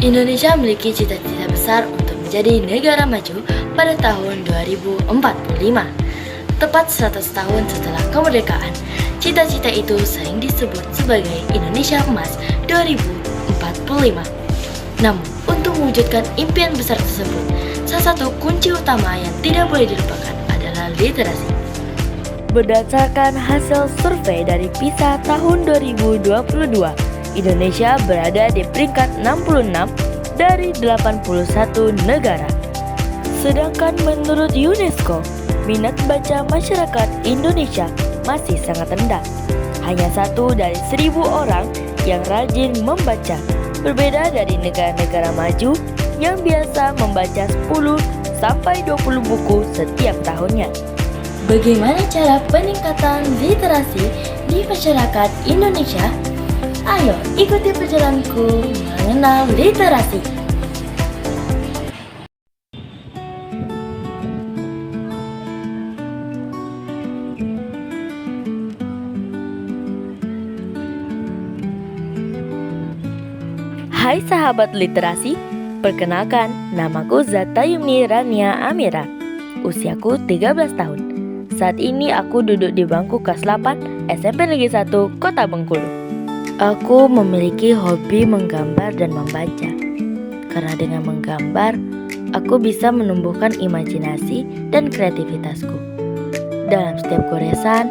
Indonesia memiliki cita-cita besar untuk menjadi negara maju pada tahun 2045. Tepat 100 tahun setelah kemerdekaan, cita-cita itu sering disebut sebagai Indonesia Emas 2045. Namun, untuk mewujudkan impian besar tersebut, salah satu kunci utama yang tidak boleh dilupakan adalah literasi. Berdasarkan hasil survei dari PISA tahun 2022, Indonesia berada di peringkat 66 dari 81 negara. Sedangkan menurut UNESCO, minat baca masyarakat Indonesia masih sangat rendah. Hanya 1 dari 1.000 orang yang rajin membaca, berbeda dari negara-negara maju yang biasa membaca 10 sampai 20 buku setiap tahunnya. Bagaimana cara peningkatan literasi di masyarakat Indonesia? Ayo ikuti perjalananku mengenal literasi. Hai sahabat literasi, perkenalkan namaku Zatayumni Rania Amira. Usiaku 13 tahun. Saat ini aku duduk di bangku kelas 8 SMP Negeri 1 Kota Bengkulu. Aku memiliki hobi menggambar dan membaca. Karena dengan menggambar, aku bisa menumbuhkan imajinasi dan kreativitasku. Dalam setiap goresan,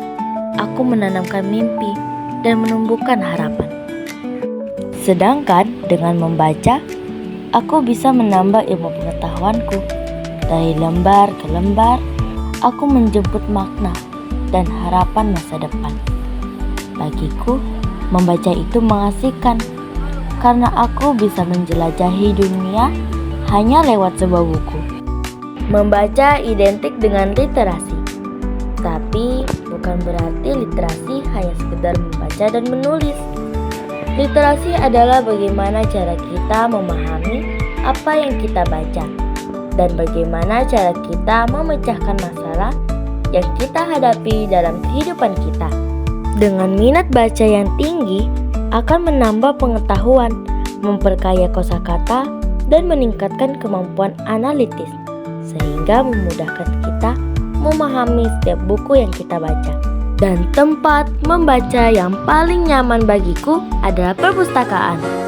aku menanamkan mimpi dan menumbuhkan harapan. Sedangkan dengan membaca, aku bisa menambah ilmu pengetahuanku. Dari lembar ke lembar, aku menjemput makna dan harapan masa depan. Bagiku, membaca itu mengasihkan karena aku bisa menjelajahi dunia hanya lewat sebuah buku. Membaca identik dengan literasi, tapi bukan berarti literasi hanya sekedar membaca dan menulis. Literasi adalah bagaimana cara kita memahami apa yang kita baca dan bagaimana cara kita memecahkan masalah yang kita hadapi dalam kehidupan kita. Dengan minat baca yang tinggi akan menambah pengetahuan, memperkaya kosakata, dan meningkatkan kemampuan analitis, sehingga memudahkan kita memahami setiap buku yang kita baca. Dan tempat membaca yang paling nyaman bagiku adalah perpustakaan.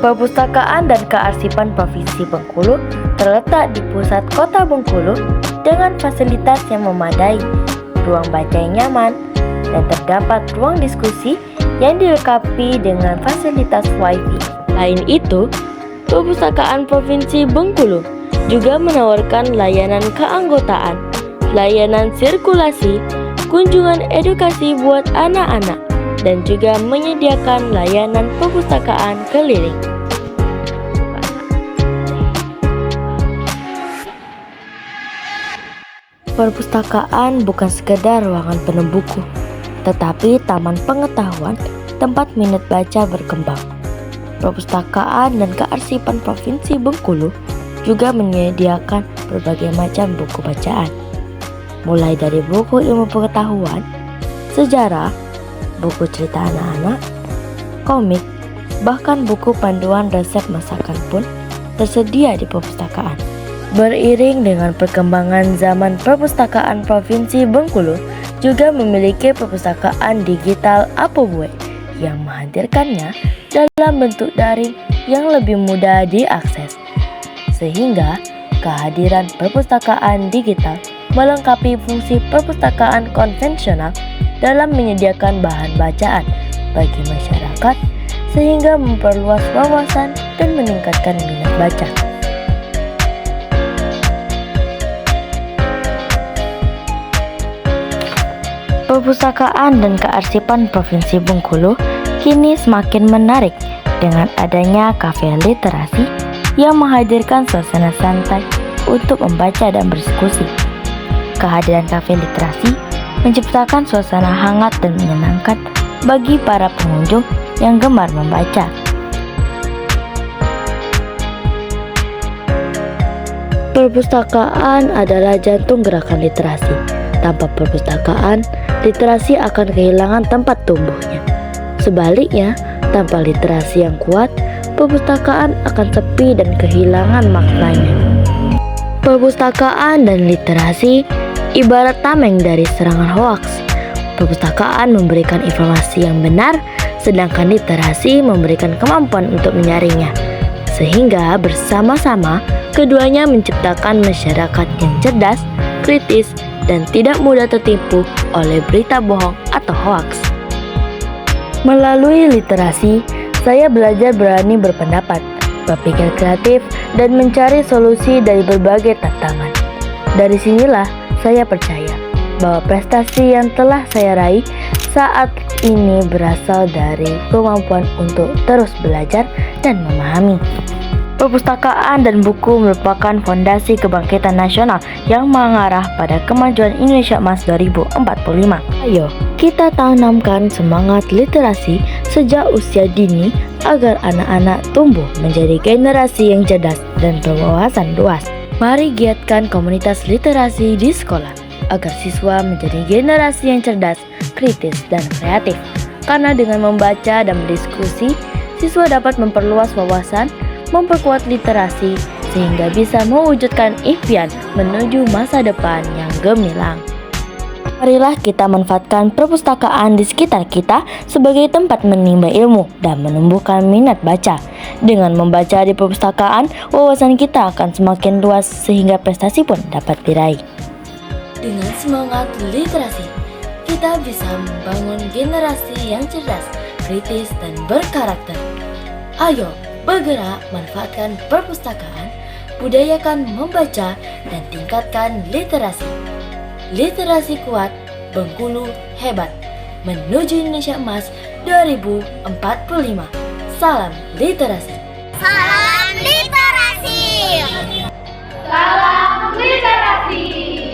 Perpustakaan dan Kearsipan Provinsi Bengkulu terletak di pusat kota Bengkulu dengan fasilitas yang memadai, ruang baca yang nyaman, dan terdapat ruang diskusi yang dilengkapi dengan fasilitas Wi-Fi. Selain itu, Perpustakaan Provinsi Bengkulu juga menawarkan layanan keanggotaan, layanan sirkulasi, kunjungan edukasi buat anak-anak, dan juga menyediakan layanan perpustakaan keliling. Perpustakaan bukan sekedar ruangan penuh buku, tetapi taman pengetahuan tempat minat baca berkembang. Perpustakaan dan Kearsipan Provinsi Bengkulu juga menyediakan berbagai macam buku bacaan, mulai dari buku ilmu pengetahuan, sejarah, buku cerita anak-anak, komik, bahkan buku panduan resep masakan pun tersedia di perpustakaan. Beriring dengan perkembangan zaman, Perpustakaan Provinsi Bengkulu juga memiliki perpustakaan digital Apobue yang menghadirkannya dalam bentuk daring yang lebih mudah diakses. Sehingga kehadiran perpustakaan digital melengkapi fungsi perpustakaan konvensional dalam menyediakan bahan bacaan bagi masyarakat, sehingga memperluas wawasan dan meningkatkan minat baca. Perpustakaan dan Kearsipan Provinsi Bengkulu kini semakin menarik dengan adanya kafe literasi yang menghadirkan suasana santai untuk membaca dan berdiskusi. Kehadiran kafe literasi menciptakan suasana hangat dan menyenangkan bagi para pengunjung yang gemar membaca. Perpustakaan adalah jantung gerakan literasi. Tanpa perpustakaan, literasi akan kehilangan tempat tumbuhnya. Sebaliknya, tanpa literasi yang kuat, perpustakaan akan sepi dan kehilangan maknanya. Perpustakaan dan literasi ibarat tameng dari serangan hoaks. Perpustakaan memberikan informasi yang benar, sedangkan literasi memberikan kemampuan untuk menyaringnya. Sehingga bersama-sama, keduanya menciptakan masyarakat yang cerdas, kritis, dan tidak mudah tertipu oleh berita bohong atau hoaks. Melalui literasi, saya belajar berani berpendapat, berpikir kreatif, dan mencari solusi dari berbagai tantangan. Dari sinilah saya percaya bahwa prestasi yang telah saya raih saat ini berasal dari kemampuan untuk terus belajar dan memahami. Perpustakaan dan buku merupakan fondasi kebangkitan nasional yang mengarah pada kemajuan Indonesia Emas 2045. Ayo, kita tanamkan semangat literasi sejak usia dini agar anak-anak tumbuh menjadi generasi yang cerdas dan berwawasan luas. Mari giatkan komunitas literasi di sekolah agar siswa menjadi generasi yang cerdas, kritis, dan kreatif. Karena dengan membaca dan berdiskusi, siswa dapat memperluas wawasan, memperkuat literasi, sehingga bisa mewujudkan impian menuju masa depan yang gemilang. Marilah kita manfaatkan perpustakaan di sekitar kita sebagai tempat menimba ilmu dan menumbuhkan minat baca. Dengan membaca di perpustakaan, wawasan kita akan semakin luas sehingga prestasi pun dapat diraih. Dengan semangat literasi, kita bisa membangun generasi yang cerdas, kritis, dan berkarakter. Ayo, bergerak manfaatkan perpustakaan, budayakan membaca, dan tingkatkan literasi. Literasi kuat, Bengkulu hebat. Menuju Indonesia Emas 2045. Salam literasi. Salam literasi. Salam literasi.